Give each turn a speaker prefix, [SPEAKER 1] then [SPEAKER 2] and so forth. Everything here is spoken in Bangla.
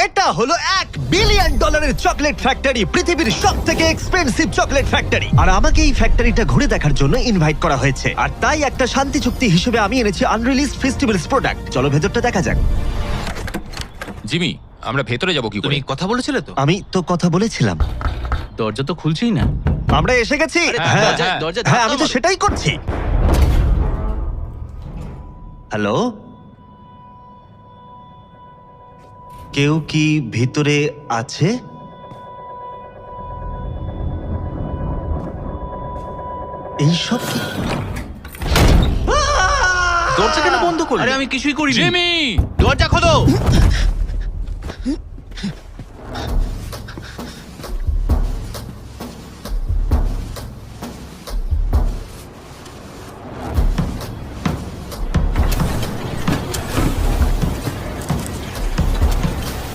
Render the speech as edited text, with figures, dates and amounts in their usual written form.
[SPEAKER 1] এটা হলো $1 বিলিয়ন চকলেট ফ্যাক্টরি, পৃথিবীর সবথেকে এক্সপেন্সিভ চকলেট ফ্যাক্টরি। আর আমাকে এই ফ্যাক্টরিটা ঘুরে দেখার জন্য ইনভাইট করা হয়েছে, আর তাই একটা শান্তি চুক্তি হিসেবে আমি এনেছি আনরিলিজড ফেস্টিভ্যালস প্রোডাক্ট। চলো ভেতরটা দেখা যাক।
[SPEAKER 2] জিমি, আমরা ভেতরে যাব কি করে?
[SPEAKER 3] তুমি কথা বলেছিলে তো?
[SPEAKER 1] আমি তো কথা বলেছিলাম।
[SPEAKER 3] দরজা তো খুলছেই না।
[SPEAKER 1] আমরা এসে গেছি।
[SPEAKER 2] হ্যাঁ,
[SPEAKER 3] দরজা- দরজা
[SPEAKER 1] হ্যাঁ,
[SPEAKER 3] ধাক্কা
[SPEAKER 1] আমি তো
[SPEAKER 3] মারো।
[SPEAKER 1] সেটাই করছি। হ্যালো, কেউ কি ভিতরে আছে? এইসব কি?
[SPEAKER 3] দরজা কেন বন্ধ করলে? আরে আমি কিছুই করিনি।
[SPEAKER 2] জিমি!
[SPEAKER 3] দরজা খোলো।